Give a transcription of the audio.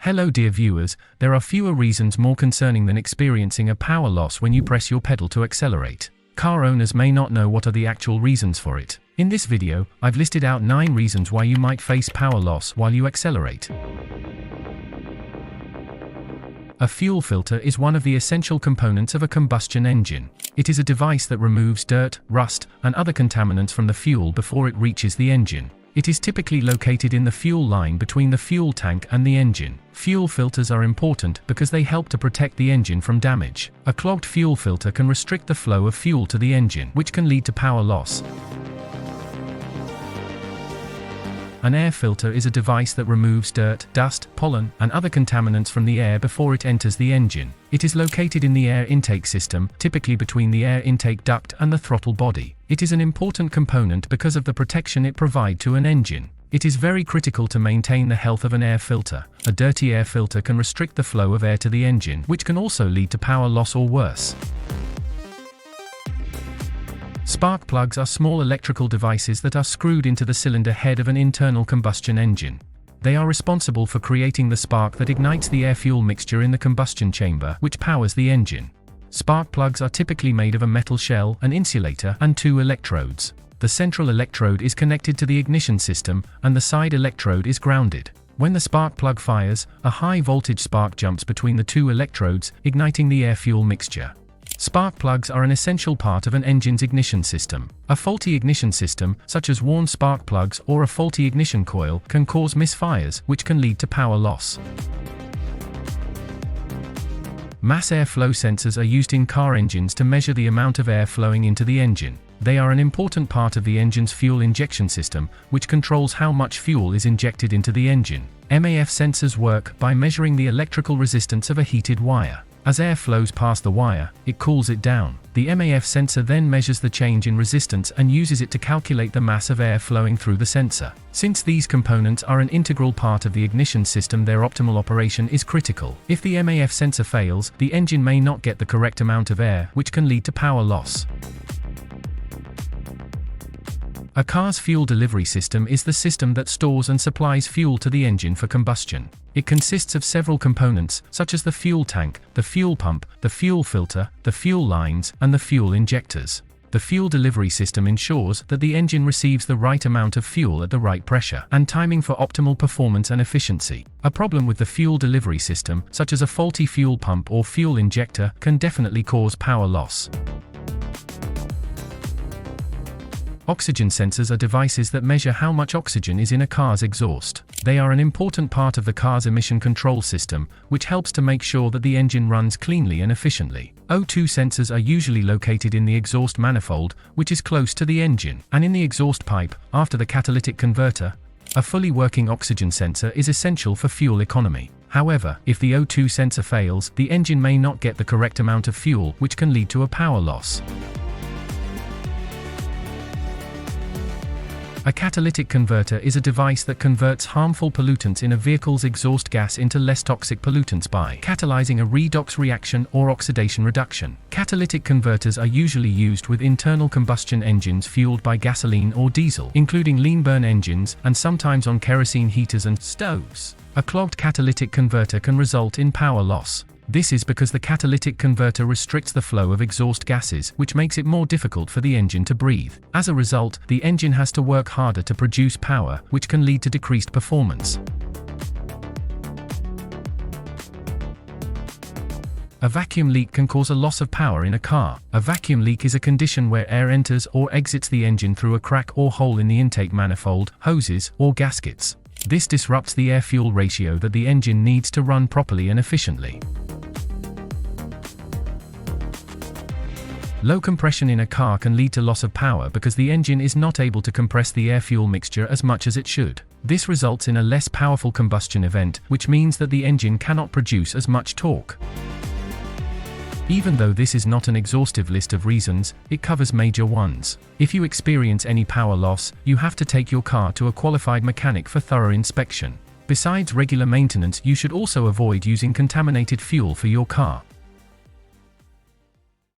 Hello dear viewers, there are fewer reasons more concerning than experiencing a power loss when you press your pedal to accelerate. Car owners may not know what are the actual reasons for it. In this video, I've listed out 9 reasons why you might face power loss while you accelerate. A fuel filter is one of the essential components of a combustion engine. It is a device that removes dirt, rust, and other contaminants from the fuel before it reaches the engine. It is typically located in the fuel line between the fuel tank and the engine. Fuel filters are important because they help to protect the engine from damage. A clogged fuel filter can restrict the flow of fuel to the engine, which can lead to power loss. An air filter is a device that removes dirt, dust, pollen, and other contaminants from the air before it enters the engine. It is located in the air intake system, typically between the air intake duct and the throttle body. It is an important component because of the protection it provides to an engine. It is very critical to maintain the health of an air filter. A dirty air filter can restrict the flow of air to the engine, which can also lead to power loss or worse. Spark plugs are small electrical devices that are screwed into the cylinder head of an internal combustion engine. They are responsible for creating the spark that ignites the air-fuel mixture in the combustion chamber, which powers the engine. Spark plugs are typically made of a metal shell, an insulator, and 2 electrodes. The central electrode is connected to the ignition system, and the side electrode is grounded. When the spark plug fires, a high-voltage spark jumps between the 2 electrodes, igniting the air-fuel mixture. Spark plugs are an essential part of an engine's ignition system. A faulty ignition system, such as worn spark plugs or a faulty ignition coil, can cause misfires, which can lead to power loss. Mass airflow sensors are used in car engines to measure the amount of air flowing into the engine. They are an important part of the engine's fuel injection system, which controls how much fuel is injected into the engine. MAF sensors work by measuring the electrical resistance of a heated wire. As air flows past the wire, it cools it down. The MAF sensor then measures the change in resistance and uses it to calculate the mass of air flowing through the sensor. Since these components are an integral part of the ignition system, their optimal operation is critical. If the MAF sensor fails, the engine may not get the correct amount of air, which can lead to power loss. A car's fuel delivery system is the system that stores and supplies fuel to the engine for combustion. It consists of several components, such as the fuel tank, the fuel pump, the fuel filter, the fuel lines, and the fuel injectors. The fuel delivery system ensures that the engine receives the right amount of fuel at the right pressure and timing for optimal performance and efficiency. A problem with the fuel delivery system, such as a faulty fuel pump or fuel injector, can definitely cause power loss. Oxygen sensors are devices that measure how much oxygen is in a car's exhaust. They are an important part of the car's emission control system, which helps to make sure that the engine runs cleanly and efficiently. O2 sensors are usually located in the exhaust manifold, which is close to the engine, and in the exhaust pipe, after the catalytic converter. A fully working oxygen sensor is essential for fuel economy. However, if the O2 sensor fails, the engine may not get the correct amount of fuel, which can lead to a power loss. A catalytic converter is a device that converts harmful pollutants in a vehicle's exhaust gas into less toxic pollutants by catalyzing a redox reaction or oxidation reduction. Catalytic converters are usually used with internal combustion engines fueled by gasoline or diesel, including lean burn engines, and sometimes on kerosene heaters and stoves. A clogged catalytic converter can result in power loss. This is because the catalytic converter restricts the flow of exhaust gases, which makes it more difficult for the engine to breathe. As a result, the engine has to work harder to produce power, which can lead to decreased performance. A vacuum leak can cause a loss of power in a car. A vacuum leak is a condition where air enters or exits the engine through a crack or hole in the intake manifold, hoses, or gaskets. This disrupts the air-fuel ratio that the engine needs to run properly and efficiently. Low compression in a car can lead to loss of power because the engine is not able to compress the air-fuel mixture as much as it should. This results in a less powerful combustion event, which means that the engine cannot produce as much torque. Even though this is not an exhaustive list of reasons, it covers major ones. If you experience any power loss, you have to take your car to a qualified mechanic for thorough inspection. Besides regular maintenance, you should also avoid using contaminated fuel for your car.